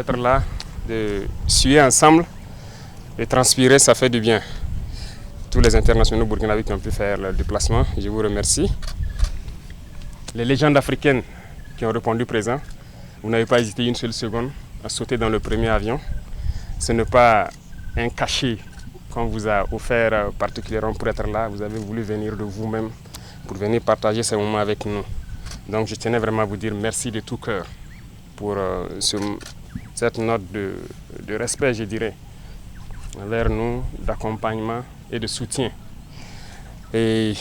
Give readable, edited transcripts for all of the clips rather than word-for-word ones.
d'être là, de suer ensemble et transpirer, ça fait du bien. Tous les internationaux burkinabés qui ont pu faire le déplacement, je vous remercie. Les légendes africaines qui ont répondu présent, vous n'avez pas hésité une seule seconde à sauter dans le premier avion. Ce n'est pas un cachet qu'on vous a offert particulièrement pour être là. Vous avez voulu venir de vous-même pour venir partager ces moments avec nous. Donc je tenais vraiment à vous dire merci de tout cœur pour cette note de respect, je dirais, envers nous, d'accompagnement et de soutien. Et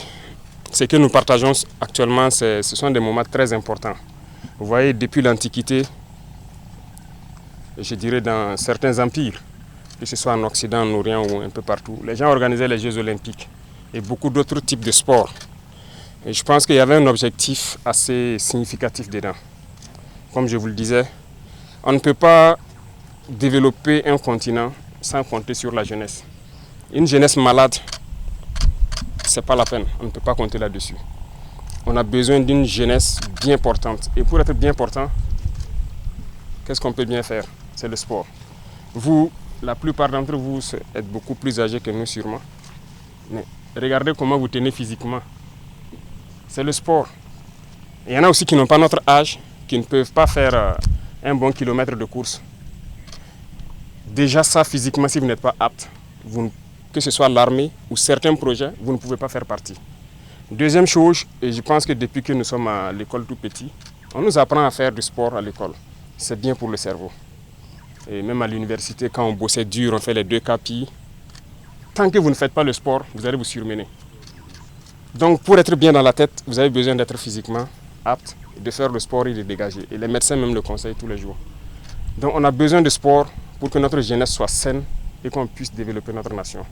ce que nous partageons actuellement, ce sont des moments très importants. Vous voyez, depuis l'Antiquité, je dirais dans certains empires, que ce soit en Occident, en Orient ou un peu partout, les gens organisaient les Jeux olympiques et beaucoup d'autres types de sports. Et je pense qu'il y avait un objectif assez significatif dedans. Comme je vous le disais, on ne peut pas développer un continent sans compter sur la jeunesse. Une jeunesse malade, ce n'est pas la peine, on ne peut pas compter là-dessus. On a besoin d'une jeunesse bien portante. Et pour être bien portant, qu'est-ce qu'on peut bien faire? C'est le sport. Vous, la plupart d'entre vous êtes beaucoup plus âgés que nous sûrement. Mais regardez comment vous tenez physiquement. C'est le sport. Il y en a aussi qui n'ont pas notre âge, qui ne peuvent pas faire un bon kilomètre de course. Déjà ça, physiquement, si vous n'êtes pas apte, que ce soit l'armée ou certains projets, vous ne pouvez pas faire partie. Deuxième chose, et je pense que depuis que nous sommes à l'école tout petit, on nous apprend à faire du sport à l'école. C'est bien pour le cerveau. Et même à l'université, quand on bossait dur, on fait les 2 KPI. Tant que vous ne faites pas le sport, vous allez vous surmener. Donc pour être bien dans la tête, vous avez besoin d'être physiquement apte, de faire le sport et de dégager. Et les médecins même le conseillent tous les jours. Donc on a besoin de sport pour que notre jeunesse soit saine et qu'on puisse développer notre nation.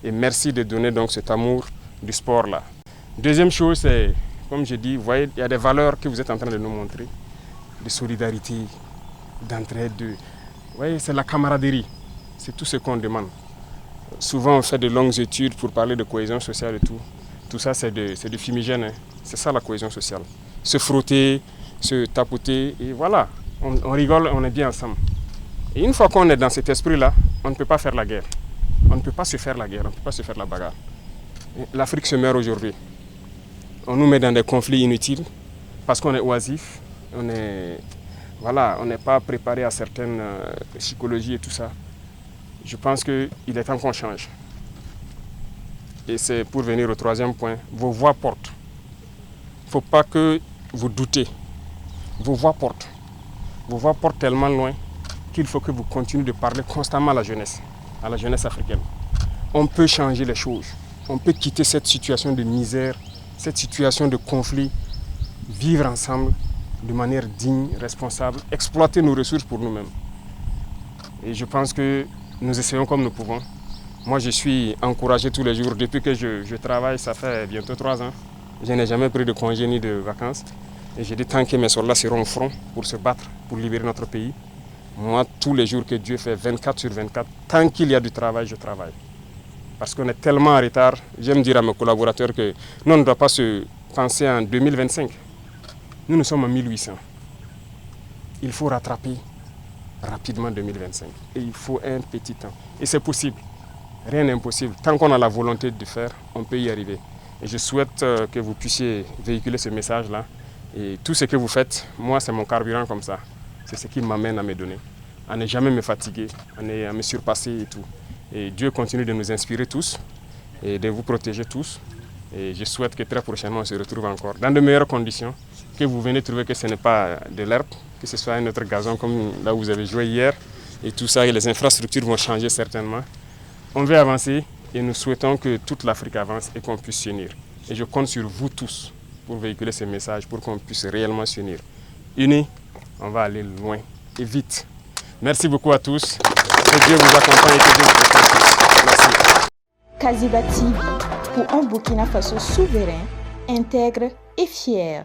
Et merci de donner donc cet amour du sport-là. Deuxième chose, c'est, comme je dis, vous voyez, il y a des valeurs que vous êtes en train de nous montrer, de solidarité, d'entraide, vous voyez, c'est la camaraderie, c'est tout ce qu'on demande. Souvent, on fait de longues études pour parler de cohésion sociale et tout. Tout ça, c'est du fumigène, hein. C'est ça la cohésion sociale. Se frotter, se tapoter, et voilà, on rigole, on est bien ensemble. Et une fois qu'on est dans cet esprit-là, on ne peut pas faire la guerre. On ne peut pas se faire la guerre, on ne peut pas se faire la bagarre. L'Afrique se meurt aujourd'hui. On nous met dans des conflits inutiles parce qu'on est oisif, on n'est pas préparé à certaines psychologies et tout ça. Je pense qu'il est temps qu'on change. Et c'est pour venir au troisième point, vos voix portent. Il ne faut pas que vous doutez. Vos voix portent. Vos voix portent tellement loin qu'il faut que vous continuez de parler constamment à la jeunesse africaine. On peut changer les choses. On peut quitter cette situation de misère, cette situation de conflit, vivre ensemble de manière digne, responsable, exploiter nos ressources pour nous-mêmes. Et je pense que nous essayons comme nous pouvons. Moi, je suis encouragé tous les jours. Depuis que je travaille, ça fait bientôt 3 ans. Je n'ai jamais pris de congé ni de vacances. Et j'ai dit tant que mes soldats seront au front pour se battre, pour libérer notre pays. Moi, tous les jours que Dieu fait, 24 sur 24, tant qu'il y a du travail, je travaille. Parce qu'on est tellement en retard. J'aime dire à mes collaborateurs que nous, on ne doit pas se penser en 2025. Nous sommes en 1800. Il faut rattraper rapidement 2025. Et il faut un petit temps. Et c'est possible. Rien n'est impossible. Tant qu'on a la volonté de faire, on peut y arriver. Et je souhaite que vous puissiez véhiculer ce message-là. Et tout ce que vous faites, moi, c'est mon carburant comme ça. C'est ce qui m'amène à me donner. À ne jamais me fatiguer, à me surpasser et tout. Et Dieu continue de nous inspirer tous et de vous protéger tous. Et je souhaite que très prochainement on se retrouve encore dans de meilleures conditions, que vous venez trouver que ce n'est pas de l'herbe, que ce soit un autre gazon comme là où vous avez joué hier. Et tout ça, et les infrastructures vont changer certainement. On veut avancer et nous souhaitons que toute l'Afrique avance et qu'on puisse s'unir. Et je compte sur vous tous pour véhiculer ces messages, pour qu'on puisse réellement s'unir. Unis, on va aller loin et vite. Merci beaucoup à tous. Que Dieu vous accompagne et que Dieu vous protège. Merci. Kaziba TV, pour un Burkina Faso souverain, intègre et fier.